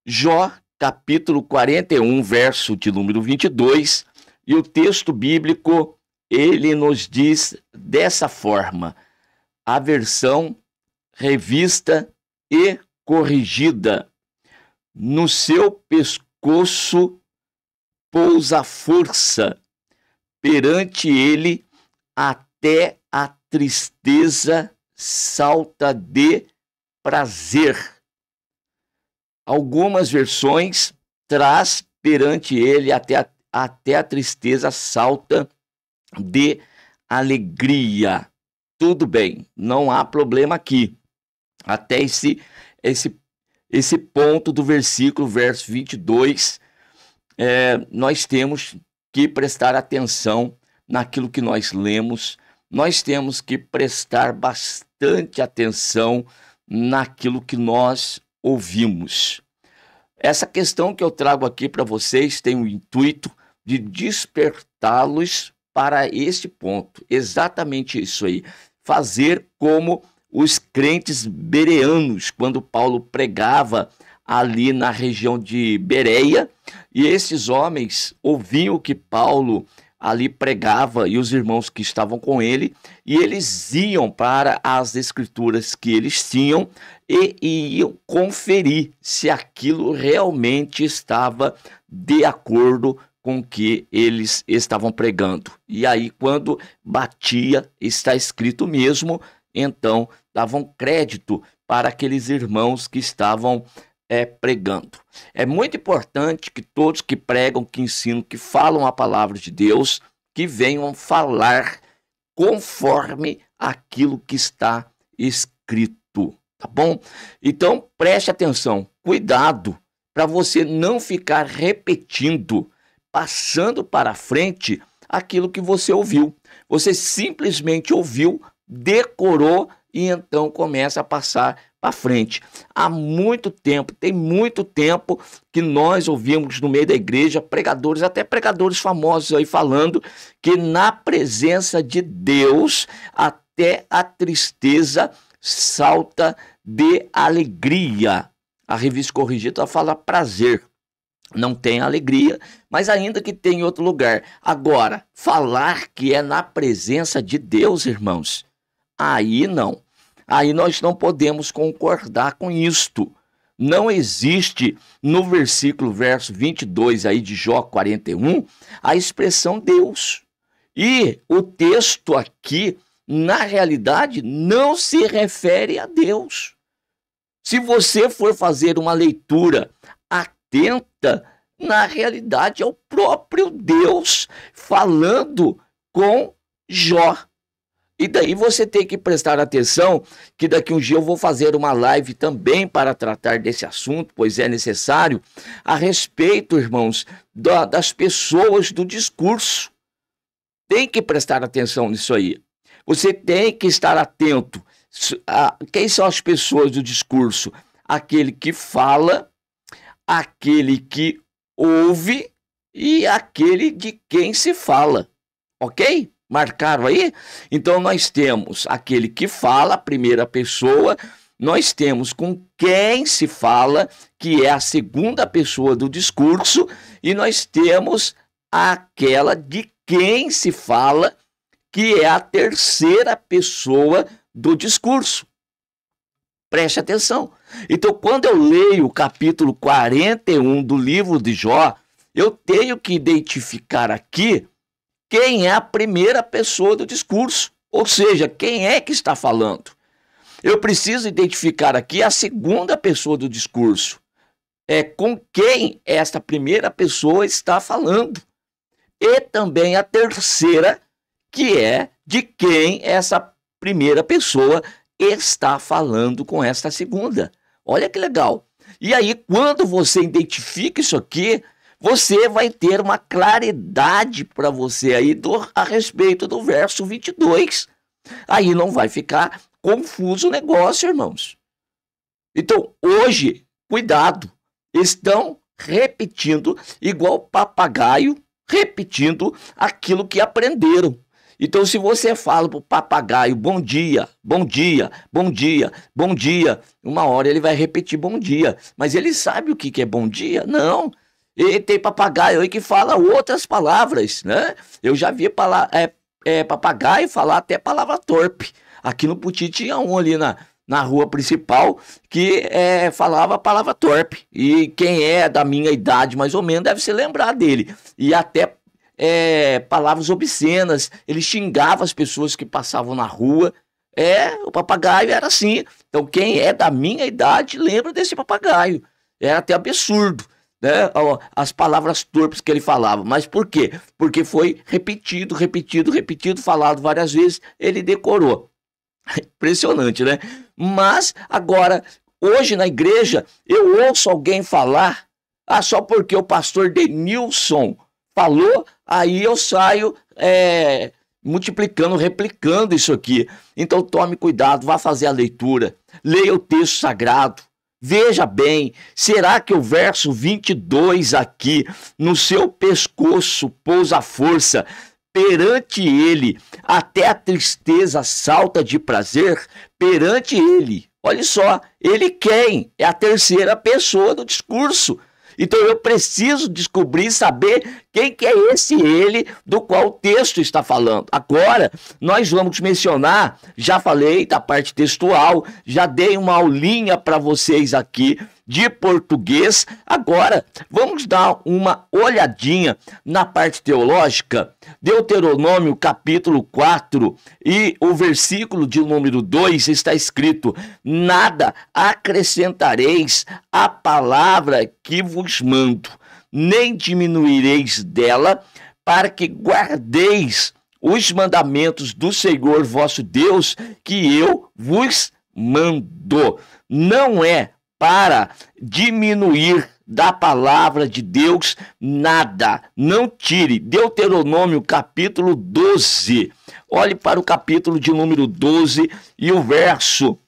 Jó, capítulo 41, verso de número 22, e o texto bíblico, ele nos diz dessa forma, a versão revista e corrigida: no seu pescoço pousa a força, perante ele até a tristeza salta de prazer. Algumas versões traz perante ele até a tristeza salta de alegria. Tudo bem, não há problema aqui. Até esse ponto do versículo, verso 22, nós temos que prestar atenção naquilo que nós lemos, nós temos que prestar bastante atenção naquilo que nós ouvimos. Essa questão que eu trago aqui para vocês tem o intuito de despertá-los para este ponto, exatamente isso aí, fazer como os crentes bereanos, quando Paulo pregava ali na região de Bereia, e esses homens ouviam o que Paulo ali pregava e os irmãos que estavam com ele, e eles iam para as escrituras que eles tinham e iam conferir se aquilo realmente estava de acordo com o que eles estavam pregando. E aí, quando batia, está escrito mesmo, então davam crédito para aqueles irmãos que estavam pregando. É muito importante que todos que pregam, que ensinam, que falam a palavra de Deus, que venham falar conforme aquilo que está escrito, tá bom? Então, preste atenção, cuidado para você não ficar repetindo, passando para frente aquilo que você ouviu. Você simplesmente ouviu, decorou e então começa a passar para frente. Há muito tempo, tem muito tempo que nós ouvimos no meio da igreja pregadores, até pregadores famosos aí falando que na presença de Deus até a tristeza salta de alegria. A Revista Corrigida fala prazer. Não tem alegria, mas ainda que tem em outro lugar. Agora, falar que é na presença de Deus, irmãos, aí não. Aí nós não podemos concordar com isto. Não existe no verso 22 aí de Jó 41, a expressão Deus. E o texto aqui, na realidade, não se refere a Deus. Se você for fazer uma leitura atenta, na realidade é o próprio Deus falando com Jó. E daí você tem que prestar atenção que daqui um dia eu vou fazer uma live também para tratar desse assunto, pois é necessário, a respeito, irmãos, das pessoas do discurso. Tem que prestar atenção nisso aí. Você tem que estar atento. Quem são as pessoas do discurso? Aquele que fala, aquele que ouve e aquele de quem se fala. Ok? Marcaram aí? Então nós temos aquele que fala, a primeira pessoa, nós temos com quem se fala, que é a segunda pessoa do discurso, e nós temos aquela de quem se fala, que é a terceira pessoa do discurso. Preste atenção. Então, quando eu leio o capítulo 41 do livro de Jó, eu tenho que identificar aqui quem é a primeira pessoa do discurso, ou seja, quem é que está falando. Eu preciso identificar aqui a segunda pessoa do discurso, com quem esta primeira pessoa está falando. E também a terceira, que é de quem essa primeira pessoa está falando com esta segunda. Olha que legal. E aí, quando você identifica isso aqui, você vai ter uma claridade para você aí a respeito do verso 22. Aí não vai ficar confuso o negócio, irmãos. Então, hoje, cuidado, estão repetindo igual papagaio, repetindo aquilo que aprenderam. Então, se você fala para o papagaio bom dia, bom dia, bom dia, bom dia, uma hora ele vai repetir bom dia. Mas ele sabe o que é bom dia? Não. E tem papagaio aí que fala outras palavras, né? Eu já vi papagaio falar até palavra torpe. Aqui no Puti tinha um ali na rua principal que falava a palavra torpe. E quem é da minha idade, mais ou menos, deve se lembrar dele. E até palavras obscenas, ele xingava as pessoas que passavam na rua. O papagaio era assim. Então quem é da minha idade lembra desse papagaio. Era até absurdo, né? As palavras torpes que ele falava. Mas por quê? Porque foi repetido, falado várias vezes, ele decorou. Impressionante, né? Mas agora, hoje na igreja, eu ouço alguém falar, só porque o pastor Denilson falou, aí eu saio multiplicando, replicando isso aqui. Então tome cuidado, vá fazer a leitura, leia o texto sagrado, veja bem, será que o verso 22 aqui, no seu pescoço pousa a força, perante ele até a tristeza salta de prazer? Perante ele, olha só, ele quem? É a terceira pessoa do discurso. Então eu preciso descobrir, saber quem que é esse ele do qual o texto está falando. Agora, nós vamos mencionar, já falei da parte textual, já dei uma aulinha para vocês aqui de português. Agora, vamos dar uma olhadinha na parte teológica. Deuteronômio capítulo 4 e o versículo de número 2 está escrito: nada acrescentareis à palavra que vos mando, nem diminuireis dela, para que guardeis os mandamentos do Senhor vosso Deus, que eu vos mando. Não é para diminuir da palavra de Deus nada, não tire. Deuteronômio capítulo 12, olhe para o capítulo de número 12 e o verso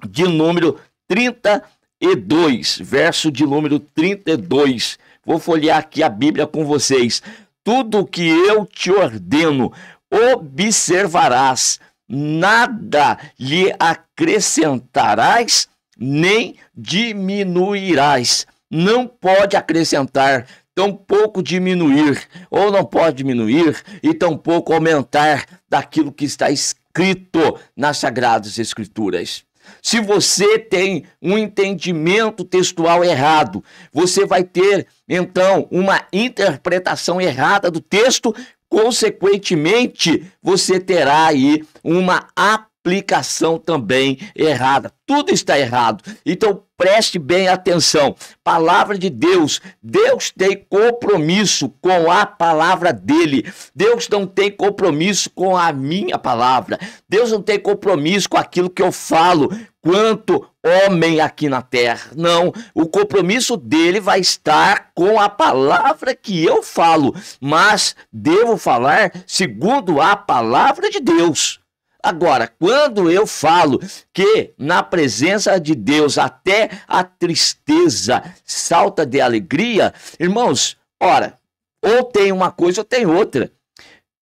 de número 32, verso de número 32, vou folhear aqui a Bíblia com vocês. Tudo que eu te ordeno, observarás, nada lhe acrescentarás, nem diminuirás. Não pode acrescentar, tampouco diminuir, ou não pode diminuir e tampouco aumentar daquilo que está escrito nas Sagradas Escrituras. Se você tem um entendimento textual errado, você vai ter, então, uma interpretação errada do texto, consequentemente, você terá aí uma aplicação também errada. Tudo está errado. Então, preste bem atenção. Palavra de Deus. Deus tem compromisso com a palavra dele. Deus não tem compromisso com a minha palavra. Deus não tem compromisso com aquilo que eu falo quanto homem aqui na terra. Não, o compromisso dele vai estar com a palavra que eu falo, mas devo falar segundo a palavra de Deus. Agora, quando eu falo que na presença de Deus até a tristeza salta de alegria, irmãos, ora, ou tem uma coisa ou tem outra.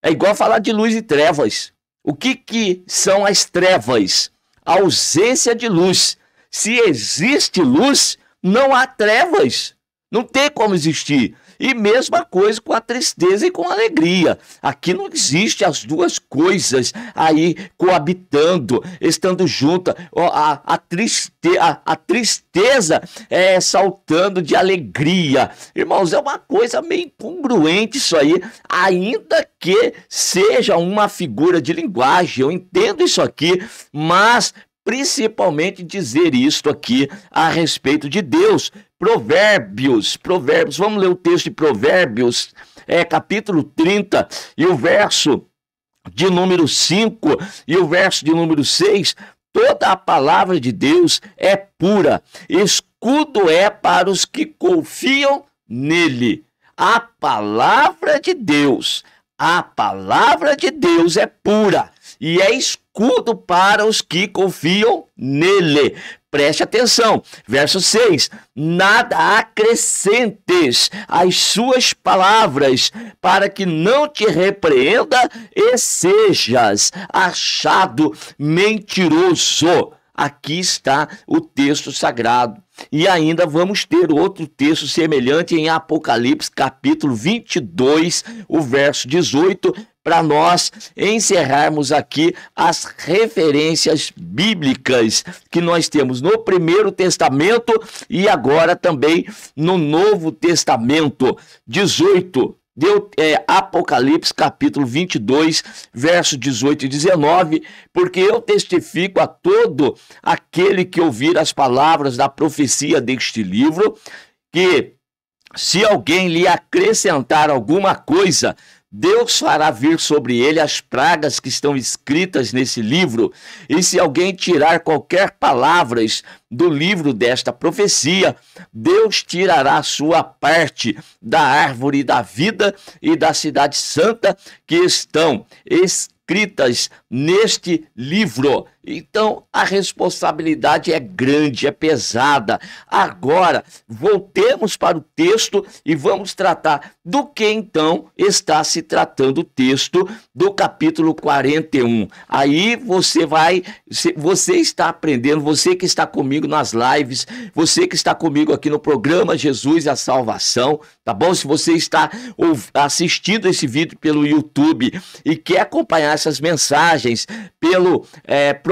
É igual falar de luz e trevas. O que são as trevas? A ausência de luz. Se existe luz, não há trevas. Não tem como existir. E mesma coisa com a tristeza e com a alegria. Aqui não existe as duas coisas aí coabitando, estando juntas. A tristeza saltando de alegria. Irmãos, é uma coisa meio incongruente isso aí, ainda que seja uma figura de linguagem. Eu entendo isso aqui, mas principalmente dizer isto aqui a respeito de Deus. Provérbios, vamos ler o texto de Provérbios, capítulo 30, e o verso de número 5 e o verso de número 6, toda a palavra de Deus é pura, escudo é para os que confiam nele. A palavra de Deus é pura, e é escudo escudo para os que confiam nele. Preste atenção, verso 6, nada acrescentes às suas palavras, para que não te repreenda e sejas achado mentiroso. Aqui está o texto sagrado. E ainda vamos ter outro texto semelhante em Apocalipse, capítulo 22, o verso 18, para nós encerrarmos aqui as referências bíblicas que nós temos no Primeiro Testamento e agora também no Novo Testamento. 18. Apocalipse capítulo 22, verso 18 e 19, porque eu testifico a todo aquele que ouvir as palavras da profecia deste livro, que se alguém lhe acrescentar alguma coisa, Deus fará vir sobre ele as pragas que estão escritas nesse livro, e se alguém tirar qualquer palavras do livro desta profecia, Deus tirará a sua parte da árvore da vida e da cidade santa que estão escritas neste livro. Então, a responsabilidade é grande, é pesada. Agora, voltemos para o texto e vamos tratar do que então está se tratando o texto do capítulo 41. Aí você está aprendendo, você que está comigo nas lives, você que está comigo aqui no programa Jesus e a Salvação, tá bom? Se você está assistindo esse vídeo pelo YouTube e quer acompanhar essas mensagens pelo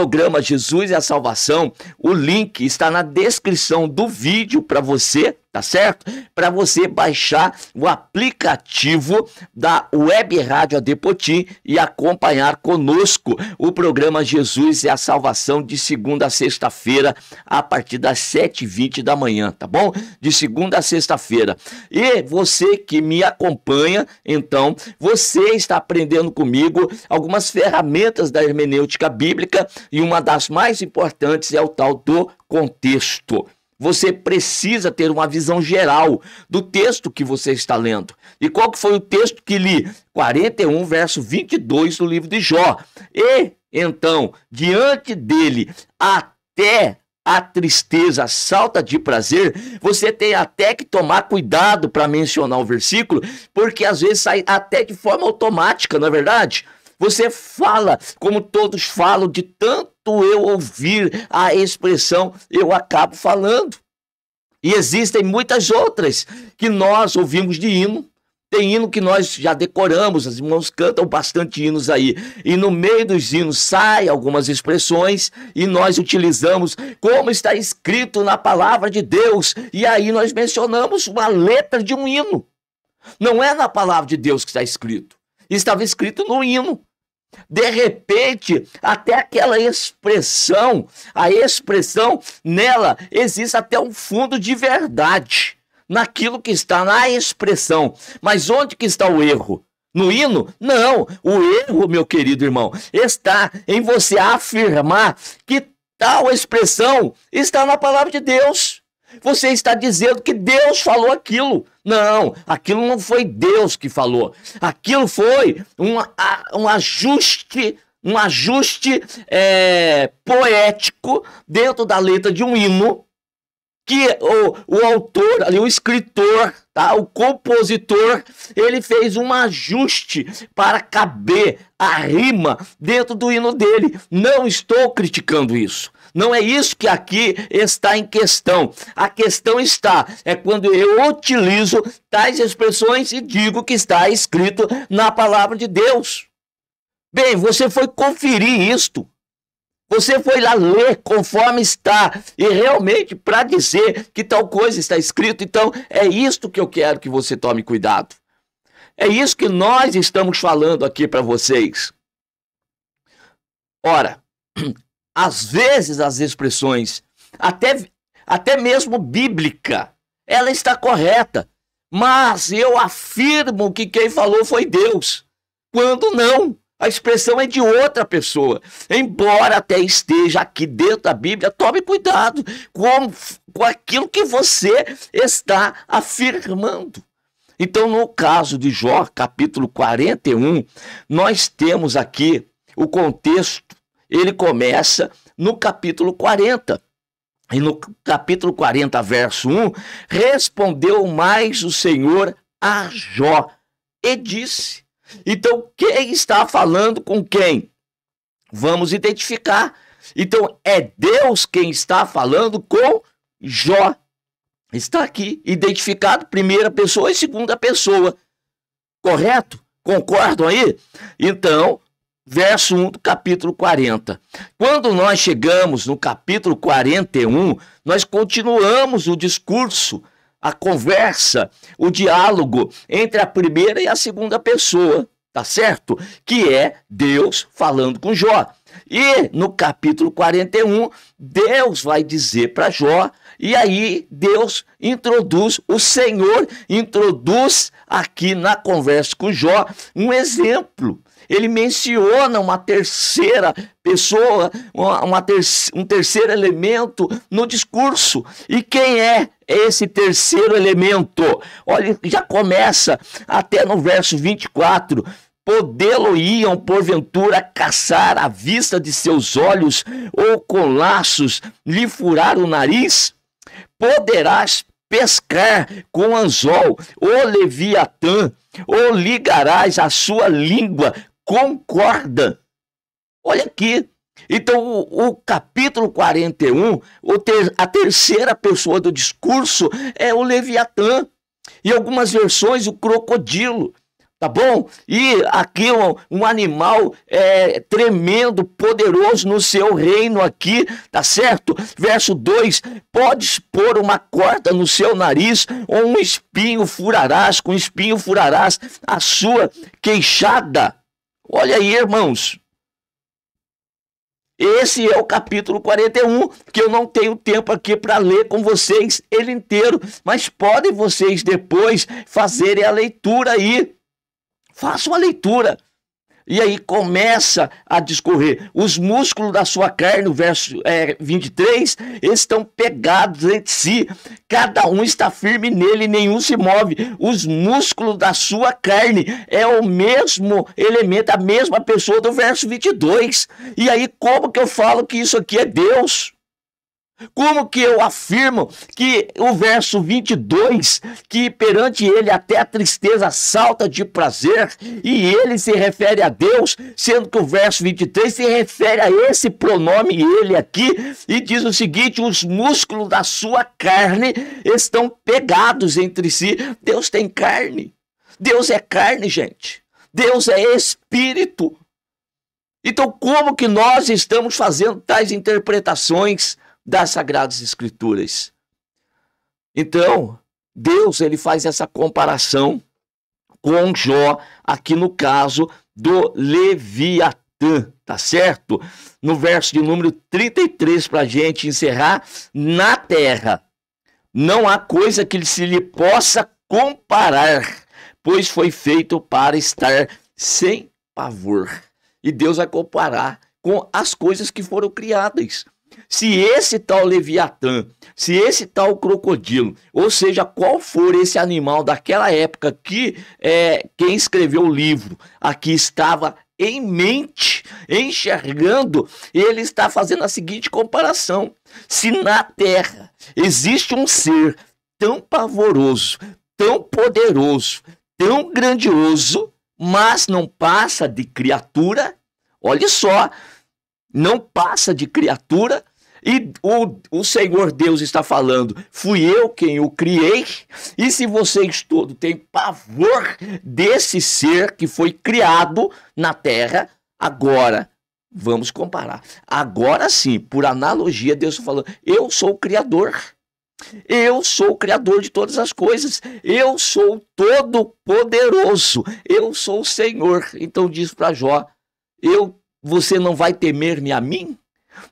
programa Jesus e a Salvação, o link está na descrição do vídeo para você, tá certo? Para você baixar o aplicativo da Web Rádio AD Potim e acompanhar conosco o programa Jesus e a Salvação de segunda a sexta-feira, a partir das 7h20 da manhã, tá bom? De segunda a sexta-feira. E você que me acompanha, então, você está aprendendo comigo algumas ferramentas da hermenêutica bíblica e uma das mais importantes é o tal do contexto. Você precisa ter uma visão geral do texto que você está lendo. E qual que foi o texto que li? 41, verso 22 do livro de Jó. E, então, diante dele, até a tristeza salta de prazer, você tem até que tomar cuidado para mencionar o versículo, porque às vezes sai até de forma automática, não é verdade? Você fala como todos falam, de tanto eu ouvir a expressão, eu acabo falando. E existem muitas outras que nós ouvimos de hino. Tem hino que nós já decoramos, os irmãos cantam bastante hinos aí. E no meio dos hinos saem algumas expressões e nós utilizamos como está escrito na palavra de Deus. E aí nós mencionamos uma letra de um hino. Não é na palavra de Deus que está escrito. Estava escrito no hino. De repente, até aquela expressão, a expressão, nela existe até um fundo de verdade, naquilo que está na expressão. Mas onde que está o erro? No hino? Não, o erro, meu querido irmão, está em você afirmar que tal expressão está na palavra de Deus. Você está dizendo que Deus falou aquilo. Não, aquilo não foi Deus que falou. Aquilo foi um ajuste poético dentro da letra de um hino que o autor, ali, o escritor, tá? O compositor, ele fez um ajuste para caber a rima dentro do hino dele. Não estou criticando isso. Não é isso que aqui está em questão. A questão é quando eu utilizo tais expressões e digo que está escrito na palavra de Deus. Bem, você foi conferir isto. Você foi lá ler conforme está. E realmente, para dizer que tal coisa está escrito, então é isto que eu quero que você tome cuidado. É isso que nós estamos falando aqui para vocês. Ora, às vezes as expressões, até mesmo bíblica, ela está correta, mas eu afirmo que quem falou foi Deus, quando não, a expressão é de outra pessoa, embora até esteja aqui dentro da Bíblia. Tome cuidado com aquilo que você está afirmando. Então, no caso de Jó, capítulo 41, nós temos aqui o contexto. ele começa no capítulo 40. E no capítulo 40, verso 1, respondeu mais o Senhor a Jó e disse. Então, quem está falando com quem? Vamos identificar. Então, é Deus quem está falando com Jó. Está aqui identificado, primeira pessoa e segunda pessoa. Correto? Concordam aí? Então, verso 1 do capítulo 40. Quando nós chegamos no capítulo 41, nós continuamos o discurso, a conversa, o diálogo entre a primeira e a segunda pessoa, tá certo? Que é Deus falando com Jó. E no capítulo 41, Deus vai dizer para Jó, e aí Deus introduz, o Senhor introduz aqui na conversa com Jó um exemplo. Ele menciona uma terceira pessoa, um terceiro elemento no discurso. E quem é esse terceiro elemento? Olha, já começa até no verso 24. Podê-lo-iam, porventura, caçar à vista de seus olhos, ou com laços lhe furar o nariz? Poderás pescar com anzol, ou leviatã, ou ligarás a sua língua com corda. Olha aqui. Então, o capítulo 41, a terceira pessoa do discurso é o leviatã. Em algumas versões, o crocodilo. Tá bom? E aqui um animal tremendo, poderoso no seu reino aqui, tá certo? Verso 2, podes pôr uma corda no seu nariz, ou um espinho furarás, com espinho furarás a sua queixada. Olha aí, irmãos. Esse é o capítulo 41, que eu não tenho tempo aqui para ler com vocês ele inteiro, mas podem vocês depois fazerem a leitura aí. Façam a leitura. E aí começa a discorrer. Os músculos da sua carne, no verso 23, estão pegados entre si. Cada um está firme nele, nenhum se move. Os músculos da sua carne é o mesmo elemento, a mesma pessoa do verso 22. E aí como que eu falo que isso aqui é Deus? Como que eu afirmo que o verso 22, que perante ele até a tristeza salta de prazer, e ele se refere a Deus, sendo que o verso 23 se refere a esse pronome ele aqui, e diz o seguinte: os músculos da sua carne estão pegados entre si. Deus tem carne. Deus é carne, gente. Deus é espírito. Então, como que nós estamos fazendo tais interpretações das Sagradas Escrituras? Então, Deus ele faz essa comparação com Jó, aqui no caso do Leviatã, tá certo? No verso de número 33, para a gente encerrar, na terra não há coisa que se lhe possa comparar, pois foi feito para estar sem pavor. E Deus vai comparar com as coisas que foram criadas. Se esse tal Leviatã, se esse tal crocodilo, ou seja, qual for esse animal daquela época que quem escreveu o livro aqui estava em mente, enxergando, ele está fazendo a seguinte comparação: se na terra existe um ser tão pavoroso, tão poderoso, tão grandioso, mas não passa de criatura, olha só, não passa de criatura, e o Senhor Deus está falando, fui eu quem o criei, e se vocês todos têm pavor desse ser que foi criado na terra, agora, vamos comparar, agora sim, por analogia, Deus está falando, eu sou o Criador. Eu sou o Criador de todas as coisas, eu sou todo-poderoso, eu sou o Senhor. Então diz para Jó, você não vai temer-me a mim?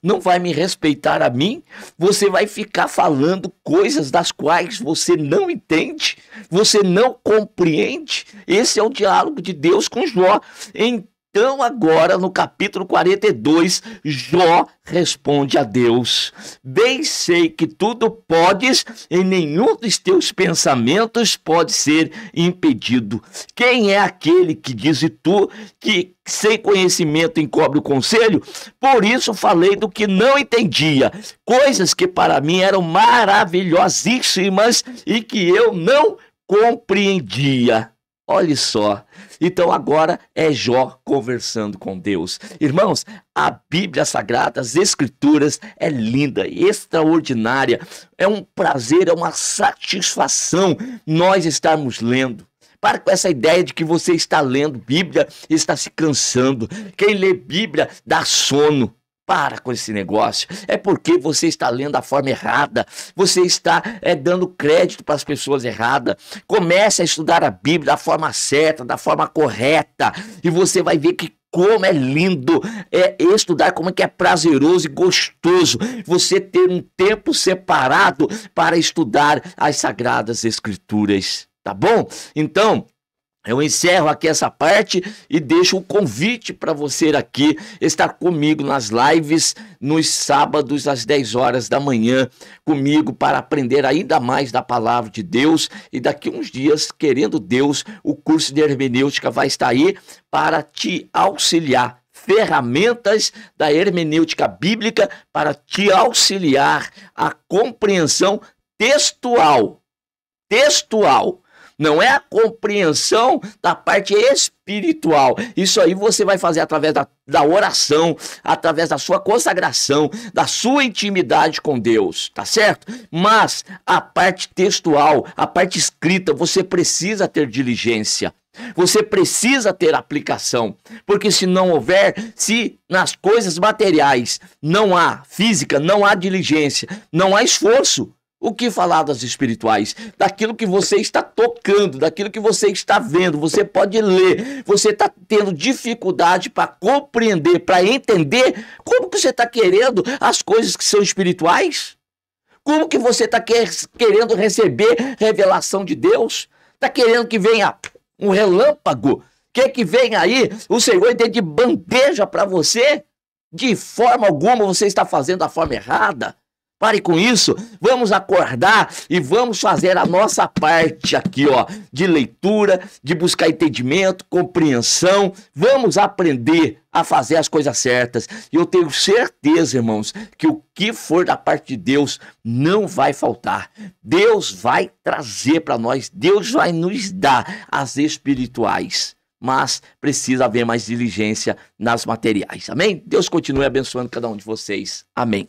Não vai me respeitar a mim? Você vai ficar falando coisas das quais você não entende, você não compreende? Esse é o diálogo de Deus com Jó. Em Então agora no capítulo 42, Jó responde a Deus: bem sei que tudo podes, e nenhum dos teus pensamentos pode ser impedido. Quem é aquele que diz tu que sem conhecimento encobre o conselho? Por isso falei do que não entendia, coisas que para mim eram maravilhosíssimas e que eu não compreendia. Olha só, então agora é Jó conversando com Deus. Irmãos, a Bíblia Sagrada, as Escrituras, é linda, extraordinária, é um prazer, é uma satisfação nós estarmos lendo. Para com essa ideia de que você está lendo Bíblia e está se cansando. Quem lê Bíblia dá sono. Para com esse negócio, é porque você está lendo da forma errada, você está dando crédito para as pessoas erradas. Comece a estudar a Bíblia da forma certa, da forma correta, e você vai ver que como é lindo estudar, como é que é prazeroso e gostoso você ter um tempo separado para estudar as Sagradas Escrituras, tá bom? Então, eu encerro aqui essa parte e deixo o convite para você aqui estar comigo nas lives nos sábados às 10 horas da manhã, comigo para aprender ainda mais da palavra de Deus. E daqui uns dias, querendo Deus, o curso de hermenêutica vai estar aí para te auxiliar. Ferramentas da hermenêutica bíblica para te auxiliar a compreensão textual. Não é a compreensão da parte espiritual. Isso aí você vai fazer através da oração, através da sua consagração, da sua intimidade com Deus, tá certo? Mas a parte textual, a parte escrita, você precisa ter diligência. Você precisa ter aplicação, porque se não houver, se nas coisas materiais não há física, não há diligência, não há esforço, o que falar das espirituais? Daquilo que você está tocando, daquilo que você está vendo, você pode ler, você está tendo dificuldade para compreender, para entender como que você está querendo as coisas que são espirituais? Como que você está querendo receber revelação de Deus? Está querendo que venha um relâmpago? Quer que venha aí o Senhor dê de bandeja para você? De forma alguma você está fazendo da forma errada. Pare com isso, vamos acordar e vamos fazer a nossa parte aqui, ó, de leitura, de buscar entendimento, compreensão. Vamos aprender a fazer as coisas certas. E eu tenho certeza, irmãos, que o que for da parte de Deus não vai faltar. Deus vai trazer para nós, Deus vai nos dar as espirituais. Mas precisa haver mais diligência nas materiais. Amém? Deus continue abençoando cada um de vocês. Amém.